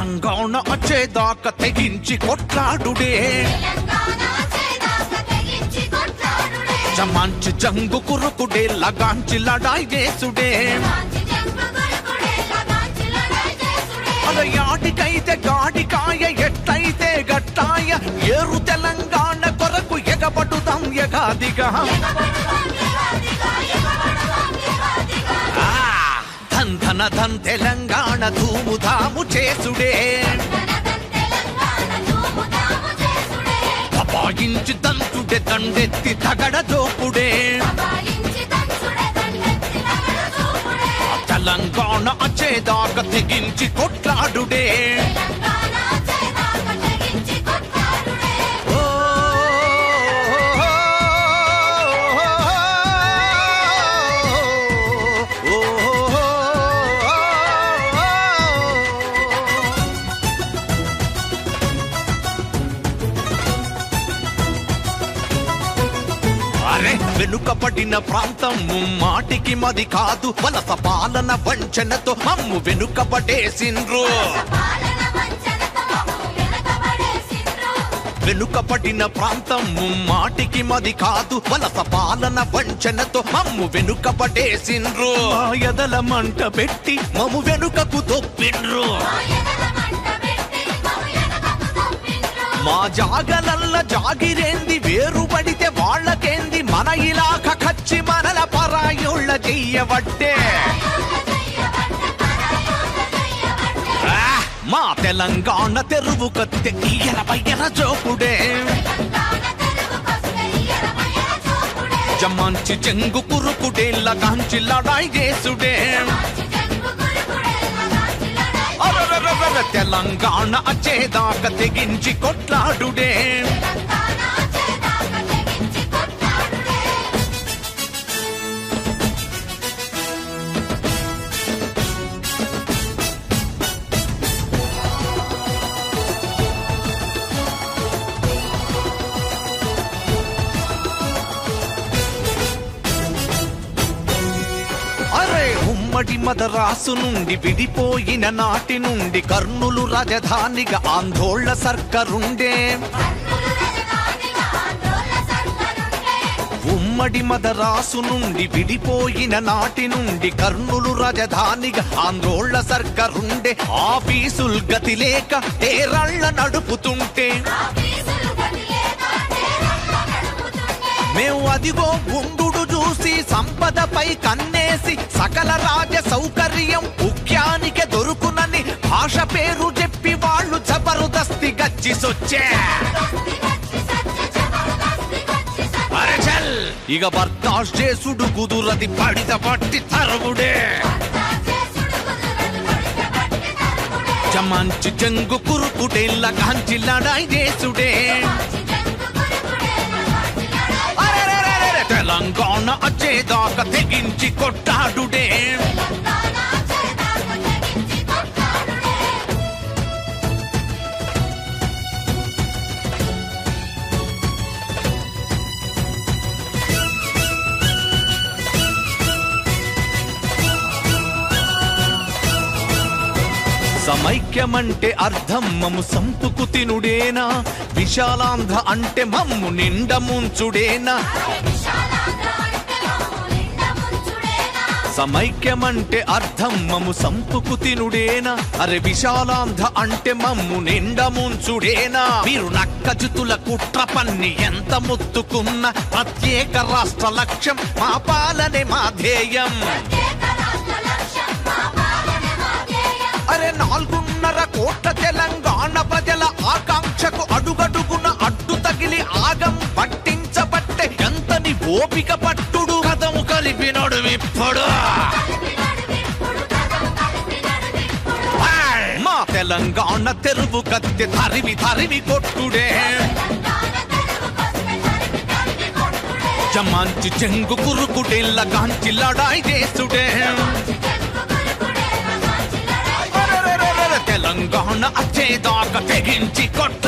తెలంగాణ వచ్చేదాకా తెగించి కొట్లాడుడే మంచి జంగు కురుకుడే లగాంచి లడాయి చేసుడే అలా యాటికైతే గాడికాయ ఎట్లయితే గట్టాయ ఏరు తెలంగాణ కొరకు ఎగబడుదాం ఎగాదిగా ధన్ ధన ధన్ తెలంగాణ ధూముధాము చేసుడే దబాయించి దంచుడే దండెత్తి తగడ దోపుడే తెలంగాణ వచ్చేదాకా తెగించి కొట్లాడుడే వెనుకబడిన ప్రాంతం మాటికి మది కాదు వలస పాలన వంచనతో మమ్ము వెనుకబడేసిండ్రు వెనుకబడిన ప్రాంతం మాటికి మది కాదు వలస పాలన వంచనతో మమ్ము వెనుకబడేసిండ్రు ఎదల మంట పెట్టి మమ్ము వెనుకకు దొప్పిండ్రు మా జాగలల్ల జాగిరేంది వేరుబడితే వాళ్ళకేంది మన ఇలాక కచ్చి మనల పరాయుళ్ళ చెయ్యబట్టే మా తెలంగాణ తెరువు కత్తే ఇయ్యల పయ్యల జోపుడే జమ్మంచి చెంగు కురుకుడే లగాంచి లడాయి చేసుడే తెలంగాణ వచ్చేదాకా తెగించి కొట్లాడుడే ఉమ్మడి మదరాసు నుండి విడిపోయిన నాటి నుండి కర్నూలు రాజధానిగా ఆందోళన సర్కారుండే ఉమ్మడి మదరాసు నుండి విడిపోయిన నాటి నుండి కర్నూలు రాజధానిగా ఆందోళన సర్కారుండే ఆఫీసులు గతి లేక తేరళ్ళ నడుపుతుంటే మేము అదిగో గుండుడు చూసి సంపదపై కన్నేసి సకల రాజ సౌకర్యం ముఖ్యానికి దొరుకునని భాష పేరు చెప్పి వాళ్ళు జబర్దస్తి గచ్చి సొచ్చే ఇక బర్దాష్ చేసుడు కుదురది పడిత పట్టి తరుగుడే జమంచి జంగు కురుకుడే లగాంచి లడాయి చేసుడే తెలంగాణ వచ్చేదాకా తెగించి కొట్టాడుడే సమైక్యమంటే అర్థం మమ్ము సంపుకు తినుడేనా విశాలాంధ్ర అంటే మమ్ము నిండ ముంచుడేనా సమైక్యమంటే అర్థం మమ్ము సంపుకు తినుడేనా అరే విశాలాంధ్ర అంటే మమ్ము నిండ ముంచుడేనా మీరు నక్కజుతుల కుట్ర పన్ని ఎంత ముత్తుకున్న ప్రత్యేక రాష్ట్ర లక్ష్యం మా పాలనే మా ధ్యేయం అరే 4.5 కోట్ల తెలంగాణ ప్రజల ఆకాంక్షకు అడుగడుగున అడ్డు తగిలి ఆగం పట్టించబట్టే ఎంతని ఓపిక పట్టుడు కథము కలిపి నడువిప్పుడు మా తెలంగాణ తెరువు కత్తి తరిమి తరిమి కొట్టుడే జమాంచి చెంగు కురుకుడే లగాంచి లడాయి చేసుడే తెలంగాణ వచ్చేదాకా తెగించి కొట్ట